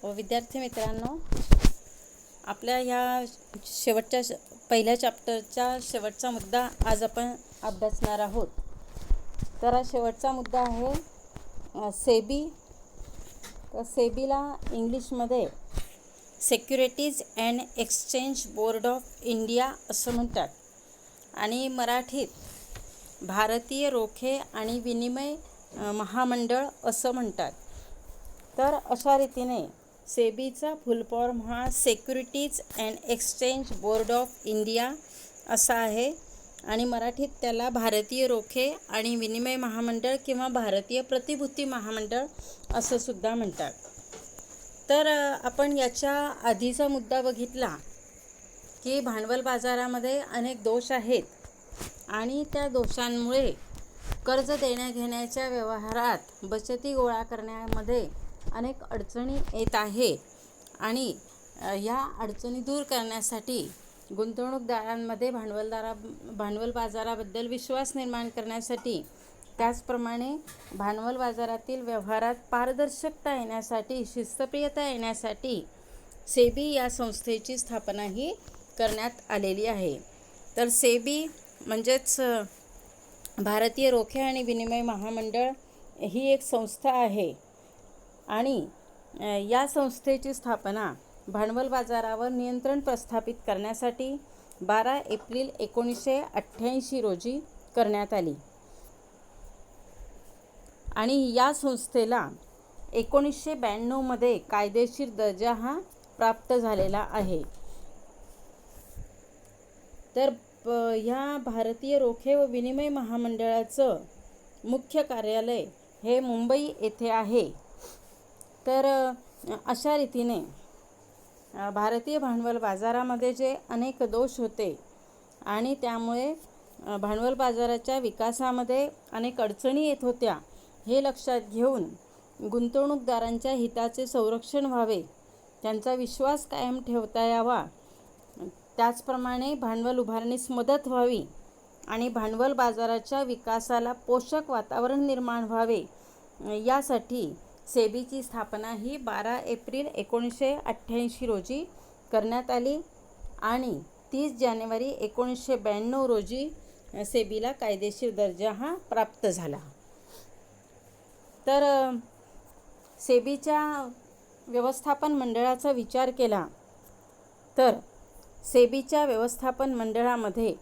विद्यार्थी मित्रांनो, आपल्या ह्या शेवटच्या पहिल्या चॅप्टरचा शेवटचा मुद्दा आज आपण अभ्यासणार आहोत. तर हा शेवटचा मुद्दा आहे सेबी. तर सेबीला इंग्लिशमध्ये securities and exchange board of India असं म्हणतात आणि मराठीत भारतीय रोखे आणि विनिमय महामंडळ असं म्हणतात. तर अशा रीतीने सेबीचा फुल फॉर्म हा securities and exchange board of India असा आहे आणि मराठीत त्याला भारतीय रोखे आणि विनिमय महामंडळ किंवा भारतीय प्रतिभूती महामंडळ असं सुद्धा म्हणतात. तर आपण याच्या आधीचा मुद्दा बघितला की भांडवल बाजारामध्ये अनेक दोष आहेत आणि त्या दोषांमुळे कर्ज देण्याघेण्याच्या व्यवहारात बचती गोळा करण्यामध्ये अनेक अडचणी येत आहे आणि या अडचणी दूर करण्यासाठी गुंतवणूकदारांमध्ये भांडवल बाजाराबद्दल विश्वास निर्माण करण्यासाठी, त्याचप्रमाणे भांडवल बाजारातील व्यवहारात पारदर्शकता येण्यासाठी, शिस्तप्रियता येण्यासाठी सेबी या संस्थेची स्थापनाही करण्यात आलेली आहे. तर सेबी म्हणजेच भारतीय रोखे आणि विनिमय महामंडळ ही एक संस्था आहे आणि या संस्थेची स्थापना भांडवल बाजारावर नियंत्रण प्रस्थापित करण्यासाठी 12 एप्रिल 1988 रोजी करण्यात आली आणि या संस्थेला 1992 मध्ये कायदेशीर दर्जा हा प्राप्त झालेला आहे. तर ह्या भारतीय रोखे व विनिमय महामंडळाचं मुख्य कार्यालय हे मुंबई येथे आहे. तर अशा रीतीने भारतीय भांडवल बाजारामध्ये जे अनेक दोष होते आणि त्यामुळे भांडवल बाजाराच्या विकासामध्ये अनेक अडचणी येत होत्या, हे लक्षात घेऊन गुंतवणूकदारांच्या हिताचे संरक्षण व्हावे, त्यांचा विश्वास कायम ठेवता यावा, त्याचप्रमाणे भांडवल उभारणीस मदत व्हावी आणि भांडवल बाजाराच्या विकासाला पोषक वातावरण निर्माण व्हावे, यासाठी सेबीची स्थापना ही 12 एप्रिल 1988 रोजी करण्यात आली आणि 30 जानेवारी 1992 रोजी सेबीला कायदेशीर दर्जा हा प्राप्त झाला. तर सेबीच्या व्यवस्थापन मंडळाचा विचार केला तर सेबीच्या व्यवस्थापन मंडळामध्ये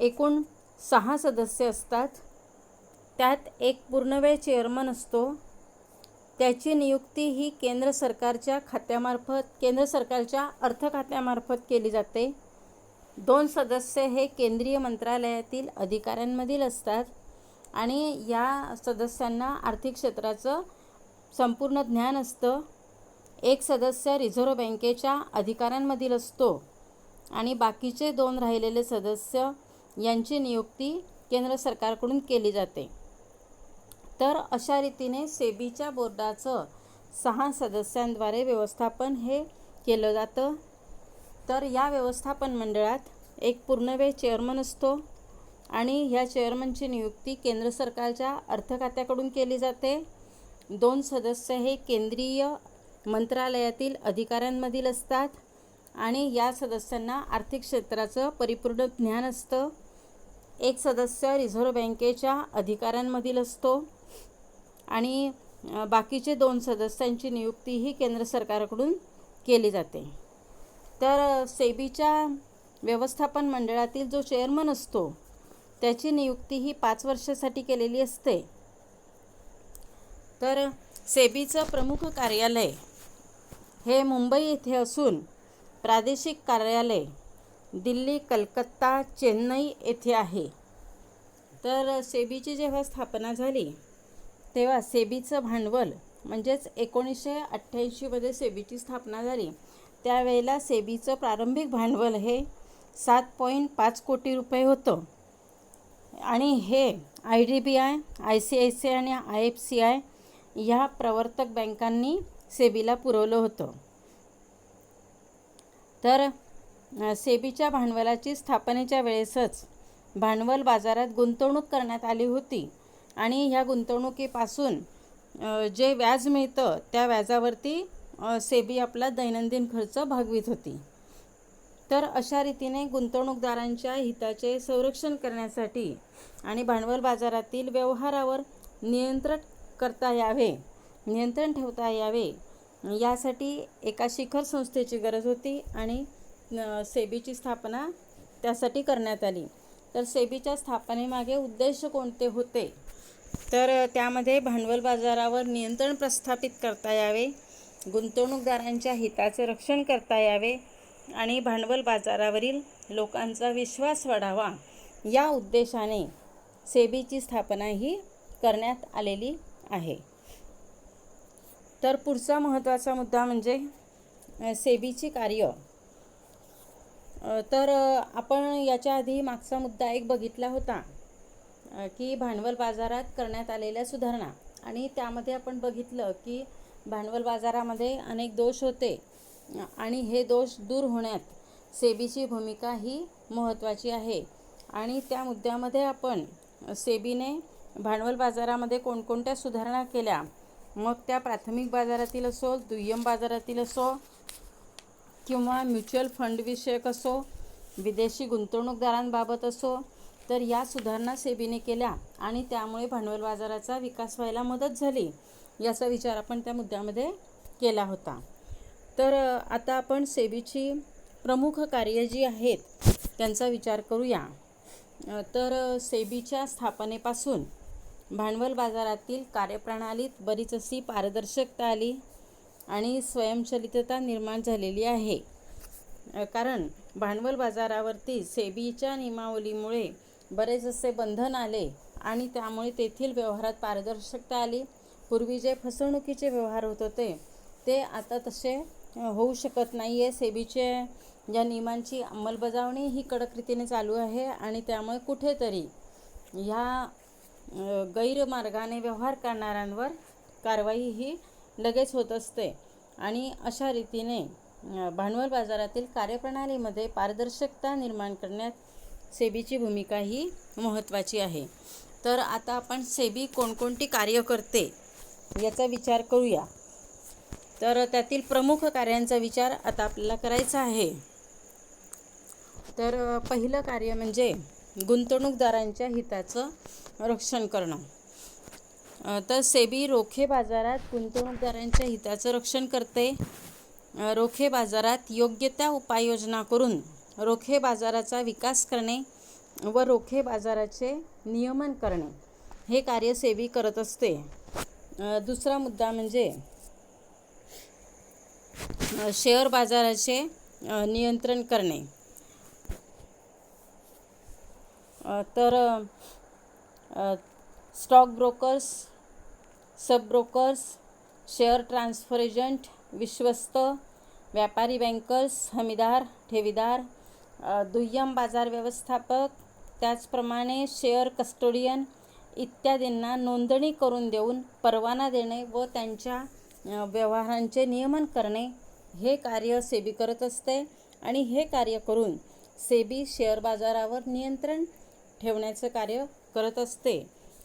एकूण 6 सदस्य असतात. त्यात एक पूर्णवेळ चेअरमन असतो. त्याची नियुक्ती ही केंद्र सरकारच्या अर्थ खात्यामार्फत केली जाते. 2 सदस्य हे केंद्रीय मंत्रालयातील अधिकाऱ्यांमधील असतात आणि या सदस्यांना आर्थिक क्षेत्राचं संपूर्ण ज्ञान असतं. एक सदस्य रिझर्व्ह बँकेच्या अधिकाऱ्यांमधील असतो आणि बाकीचे 2 राहिलेले सदस्य यांची नियुक्ती केंद्र सरकारकडून केली जाते. तर अशा रीतीने सेबीच्या बोर्डाचं 6 सदस्यांद्वारे व्यवस्थापन हे केलं जातं. तर या व्यवस्थापन मंडळात एक पूर्णवेळ चेअरमन असतो आणि ह्या चेअरमनची नियुक्ती केंद्र सरकारच्या अर्थ खात्याकडून केली जाते. 2 सदस्य हे केंद्रीय मंत्रालयातील अधिकाऱ्यांमधील असतात आणि या सदस्यांना आर्थिक क्षेत्राचं परिपूर्ण ज्ञान असतं. एक सदस्य रिझर्व्ह बँकेच्या अधिकाऱ्यांमधील असतो आणि बाकीचे 2 सदस्यांची नियुक्ती ही केंद्र सरकारकडून केली जाते. तर सेबीच्या व्यवस्थापन मंडळातील जो चेअरमन असतो त्याची नियुक्ती ही 5 वर्षासाठी केलेली असते. तर सेबीचं प्रमुख कार्यालय हे मुंबई येथे असून प्रादेशिक कार्यालय दिल्ली, कलकत्ता, चेन्नई येथे आहे. तर सेबीची जेव्हा स्थापना झाली तेव्हा सेबीचं भांडवल म्हणजेच 1988 मध्ये सेबीची स्थापना झाली, त्यावेळेला सेबीचं प्रारंभिक भांडवल हे 7.5 कोटी रुपये होतं आणि हे IDBI, ICICI आणि IFCI ह्या प्रवर्तक बँकांनी सेबीला पुरवलं होतं. तर सेबीच्या भांडवलाची स्थापनेच्या वेळेसच भांडवल बाजारात गुंतवणूक करण्यात आली होती आणि ह्या गुंतवणुकीपासून जे व्याज मिळतं त्या व्याजावरती सेबी आपला दैनंदिन खर्च भागवित होती. तर अशा रीतीने गुंतवणूकदारांच्या हिताचे संरक्षण करण्यासाठी आणि भांडवल बाजारातील व्यवहारावर नियंत्रण ठेवता यावे यासाठी एका शिखर संस्थेची गरज होती आणि सेबीची स्थापना त्यासाठी करण्यात आली. तर सेबीच्या स्थापनेमागे उद्देश कोणते होते, तर त्यामध्ये भांडवल बाजारावर नियंत्रण प्रस्थापित करता यावे, गुंतवणूकदारांच्या हिताचे रक्षण करता यावे आणि भांडवल बाजारावरील लोकांचा विश्वास वाढावा या उद्देशाने सेबीची स्थापना ही करण्यात आलेली आहे. तर पुढचा महत्त्वाचा मुद्दा म्हणजे सेबीची कार्य. तर आपण याच्या आधी मागचा मुद्दा एक बघितला होता की भांडवल बाजारात करण्यात आलेल्या सुधारणा, आणि त्यामध्ये आपण बघितलं की भांडवल बाजारामध्ये अनेक दोष होते आणि हे दोष दूर होण्यात सेबीची भूमिका ही महत्त्वाची आहे. आणि त्या मुद्द्यामध्ये आपण सेबीने भांडवल बाजारामध्ये कोणकोणत्या सुधारणा केल्या, मग त्या प्राथमिक बाजारातील असो, दुय्यम बाजारातील असो किंवा म्युच्युअल फंड विषयक असो, विदेशी गुंतवणूकदारांबाबत असो, तर या सुधारणा सेबीने केल्या आणि त्यामुळे भांडवल बाजाराचा विकास व्हायला मदत झाली याचा विचार आपण त्या मुद्द्यामध्ये केला होता. तर आता आपण सेबीची प्रमुख कार्ये जी आहेत त्यांचा विचार करूया. तर सेबीच्या स्थापनेपासून भांडवल बाजारातील कार्यप्रणालीत बरीच अशी पारदर्शकता आली आणि स्वयंचलितता निर्माण झालेली आहे. कारण भांडवल बाजारावरती सेबीच्या नियमावलीमुळे बरेच असे बंधन आले आणि त्यामुळे तेथील व्यवहारात पारदर्शकता आली. पूर्वी जे फसवणुकीचे व्यवहार होत होते ते आता तसे होऊ शकत नाही आहे. सेबीचे या नियमांची अंमलबजावणी ही कडक रीतीने चालू आहे आणि त्यामुळे कुठेतरी ह्या गैरमार्गाने व्यवहार करणाऱ्यांवर कारवाई ही लगेच होत असते आणि अशा रीतीने भांडवल बाजारातील कार्यप्रणालीमध्ये पारदर्शकता निर्माण करण्यात सेबीची भूमिका ही महत्त्वाची आहे. तर आता आपण सेबी कोणकोणती कार्य करते याचा विचार करूया. तर त्यातील प्रमुख कार्यांचा विचार आता आपल्याला करायचा आहे. तर पहिलं कार्य म्हणजे गुंतवणूकदारांच्या हिताचं रक्षण करणं. तर सेबी रोखे बाजारात गुंतवणूकदारांच्या हिताचं रक्षण करते. रोखे बाजारात योग्य त्या उपाययोजना करून रोखे बाजाराचा विकास करणे व रोखे बाजाराचे नियमन करणे हे कार्य सेबी करत असते. दुसरा मुद्दा म्हणजे शेअर बाजाराचे नियंत्रण करणे. तर स्टॉक ब्रोकर्स, सब ब्रोकर्स, शेअर ट्रान्सफर एजंट, विश्वस्त, व्यापारी बँकर्स, हमीदार, ठेवीदार, दुय्यम बाजार व्यवस्थापक, त्याचप्रमाणे शेअर कस्टोडियन इत्यादींना नोंदणी करून देऊन परवाना देणे व त्यांच्या व्यवहारांचे नियमन करणे हे कार्य सेबी करत असते. आणि हे कार्य करून सेबी शेअर बाजारावर नियंत्रण ठेवण्याचं कार्य करत असते.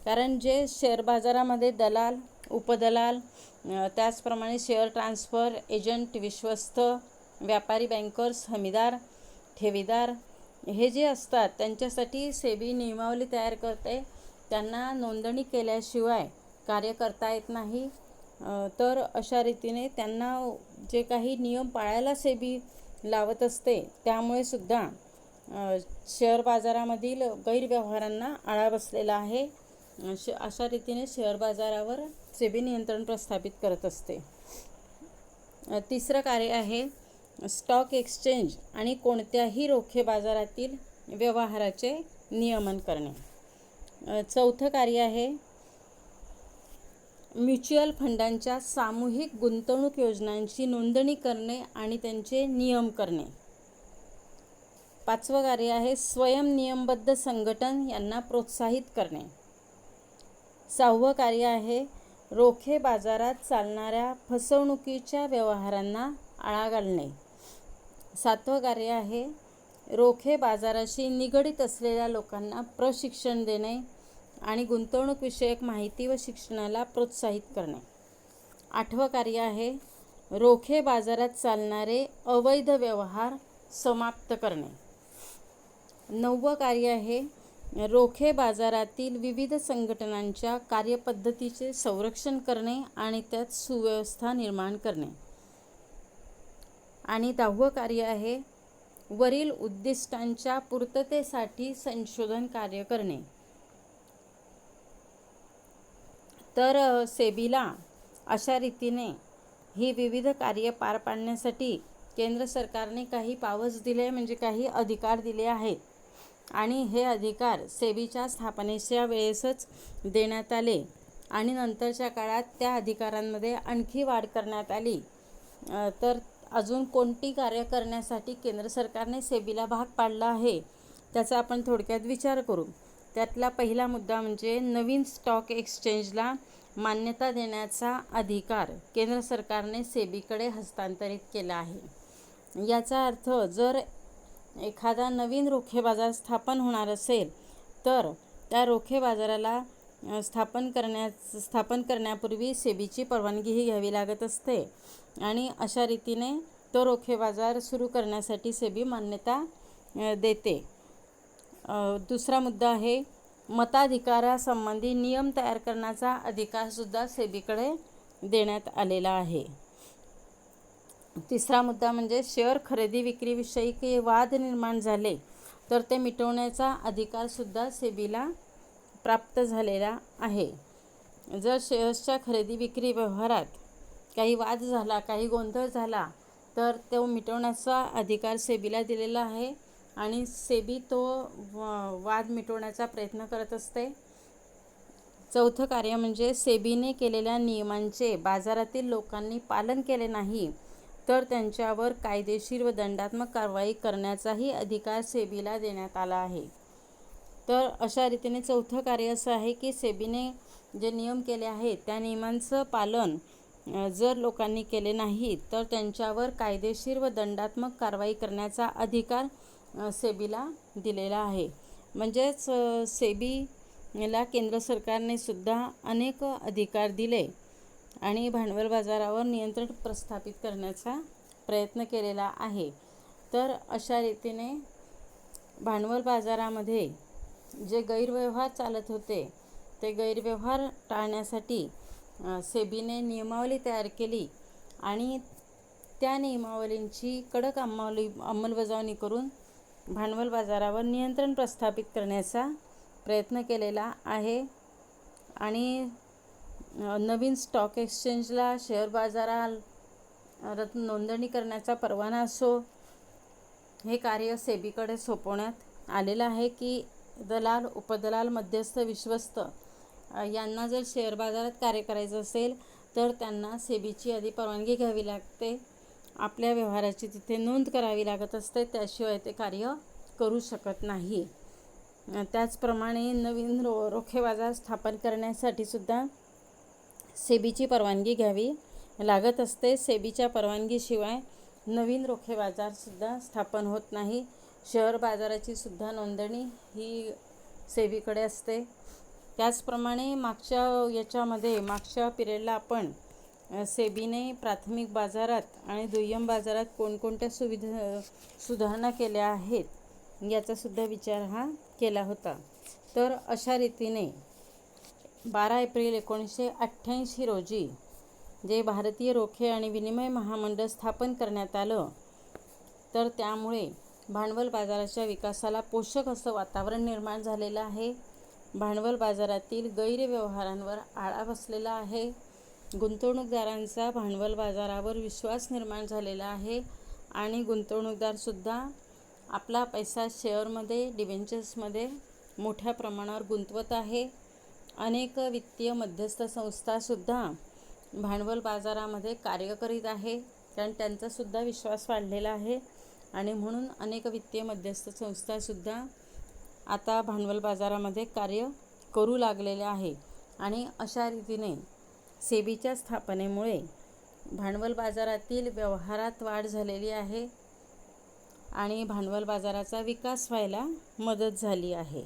कारण जे शेअर बाजारामध्ये दलाल, उपदलाल, त्याचप्रमाणे शेअर ट्रान्सफर एजंट, विश्वस्त, व्यापारी बँकर्स, हमीदार, ठेवीदार हे जे असतात त्यांच्यासाठी सेबी नियमावली तयार करते. त्यांना नोंदणी केल्याशिवाय कार्य करता येत नाही. तर अशा रीतीने त्यांना जे काही नियम पाळायला सेबी लावत असते त्यामुळे सुद्धा शेअर बाजारामधील गैरव्यवहारांना आळा बसलेला आहे. अशा रीतीने शेअर बाजारावर सेबी नियंत्रण प्रस्थापित करत असते. तिसरं कार्य आहे स्टॉक एक्सचेंज आणि कोणत्याही रोखे बाजारातील व्यवहाराचे नियमन करणे. चौथं कार्य आहे म्युच्युअल फंडांच्या सामूहिक गुंतवणूक योजनांची नोंदणी करणे आणि त्यांचे नियम करणे. पाचवं कार्य आहे स्वयंनियमबद्ध संघटन यांना प्रोत्साहित करणे. सहावं कार्य आहे रोखे बाजारात चालणाऱ्या फसवणुकीच्या व्यवहारांना आळा घालणे. सातवं कार्य आहे रोखे बाजाराशी निगडीत असलेल्या लोकांना प्रशिक्षण देणे. आणि गुंतवणूक विषयक माहिती व शिक्षणाला प्रोत्साहित करणे. 8वं कार्य आहे रोखे बाजारात चालणारे अवैध व्यवहार समाप्त करणे. 9वं कार्य आहे रोखे बाजारातील विविध संघटनांच्या कार्यपद्धतीचे संरक्षण करणे आणि त्यात सुव्यवस्था निर्माण करणे. आणि 10वं कार्य आहे वरील उद्दिष्टांच्या पूर्ततेसाठी संशोधन कार्य करणे. तर सेबीला अशा रीतीने ही विविध कार्य पार पाडण्यासाठी केंद्र सरकारने काही पावर्स दिले, म्हणजे काही अधिकार दिले आहेत. आणि हे अधिकार सेबीच्या स्थापनेच्या वेळेसच देण्यात आले आणि नंतरच्या काळात त्या अधिकारांमध्ये आणखी वाढ करण्यात आली. तर अजून कोणती कार्य करण्यासाठी केंद्र सरकारने सेबीला भाग पाडला आहे त्याचा आपण थोडक्यात विचार करू. त्यातला पहिला मुद्दा म्हणजे नवीन स्टॉक एक्सचेंजला मान्यता देण्याचा अधिकार केंद्र सरकारने सेबीकडे हस्तांतरित केला आहे. याचा अर्थ जर एखादा नवीन रोखे बाजार स्थापन होणार असेल तर त्या रोखे बाजाराला स्थापन करण्यापूर्वी सेबीची परवानगीही घ्यावी लागत असते आणि अशा रीतीने तो रोखे बाजार सुरू करण्यासाठी सेबी मान्यता देते. दुसरा मुद्दा आहे मताधिकारासंबंधी नियम तयार करण्याचा अधिकारसुद्धा सेबीकडे देण्यात आलेला आहे. तिसरा मुद्दा म्हणजे शेअर खरेदी विक्रीविषयी काही वाद निर्माण झाले तर ते मिटवण्याचा अधिकारसुद्धा सेबीला प्राप्त झालेला आहे. जर शेअर्सच्या खरेदी विक्री व्यवहारात काही वाद झाला, काही गोंधळ झाला तर तो मिटवण्याचा अधिकार सेबीला दिलेला आहे आणि सेबी तो वाद मिटवण्याचा प्रयत्न करत असते. चौथं कार्य म्हणजे सेबीने केलेल्या नियमांचे बाजारातील लोकांनी पालन केले नाही तर त्यांच्यावर कायदेशीर व दंडात्मक कारवाई करण्याचाही अधिकार सेबीला देण्यात आला आहे. तर अशा रीतीने चौथं कार्य असं आहे की सेबीने जे नियम केले आहेत त्या नियमांचं पालन जर लोकांनी केले नाही तर त्यांच्यावर कायदेशीर व दंडात्मक कारवाई करण्याचा अधिकार सेबीला दिलेला आहे. म्हणजेच सेबीला केंद्र सरकारने सुद्धा अनेक अधिकार दिले आणि भांडवल बाजारावर नियंत्रण प्रस्थापित करण्याचा प्रयत्न केलेला आहे. तर अशा रीतीने भांडवल बाजारामध्ये जे गैरव्यवहार चालत होते ते गैरव्यवहार टाळण्यासाठी सेबीने नियमावली तयार केली आणि त्या नियमावलींची कडक अंमलबजावणी करून भांडवल बाजारावर नियंत्रण प्रस्थापित करण्याचा प्रयत्न केलेला आहे. आणि नवीन स्टॉक एक्सचेंजला शेअर बाजारात नोंदणी करण्याचा परवाना असो, हे कार्य सेबीकडे सोपवण्यात आलेलं आहे की दलाल, उपदलाल, मध्यस्थ, विश्वस्त यांना जर शेअर बाजारात कार्य करायचं असेल तर त्यांना सेबीची आधी परवानगी घ्यावी लागते, आपल्या व्यवहाराची तिथे नोंद करावी लागत असते, त्याशिवाय ते कार्य करू शकत नाही. त्याचप्रमाणे नवीन रोखे बाजार स्थापन करण्यासाठी सुद्धा सेबीची परवानगी घ्यावी लागत असते. सेबीच्या परवानगीशिवाय नवीन रोखे बाजारसुद्धा स्थापन होत नाही. शेअर बाजाराची सुद्धा नोंदणी ही सेबीकडे असते. त्याचप्रमाणे मागच्या पिरियडला आपण सेबीने प्राथमिक बाजारात आणि दुय्यम बाजारात कोणकोणत्या सुधारणा केल्या आहेत याचासुद्धा विचार हा केला होता. तर अशा रीतीने 12 एप्रिल 1988 रोजी जे भारतीय रोखे आणि विनिमय महामंडळ स्थापन करण्यात आलं तर त्यामुळे भांडवल बाजाराच्या विकासाला पोषक असं वातावरण निर्माण झालेलं आहे. भांडवल बाजारातील गैरव्यवहारांवर आळा बसलेला आहे. गुंतवणूकदारांचा भांडवल बाजारावर विश्वास निर्माण झालेला आहे आणि गुंतवणूकदारसुद्धा आपला पैसा शेअरमध्ये, डिबेंचर्समध्ये मोठ्या प्रमाणावर गुंतवत आहे. अनेक वित्तीय मध्यस्थ संस्थासुद्धा भांडवल बाजारामध्ये कार्य करीत आहे, कारण त्यांचासुद्धा विश्वास वाढलेला आहे आणि म्हणून अनेक वित्तीय मध्यस्थ संस्थासुद्धा आता भांडवल बाजारामध्ये कार्य करू लागलेले आहे. आणि अशा रीतीने सेबीच्या स्थापनेमुळे भांडवल बाजारातील व्यवहारात वाढ झालेली आहे आणि भांडवल बाजाराचा विकास व्हायला मदत झाली आहे.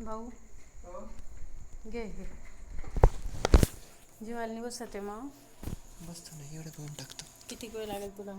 भाऊ घे घे जेवायला नाही बसते मग बसतो ना, एवढं करून टाकतो. किती वेळ लागेल तुला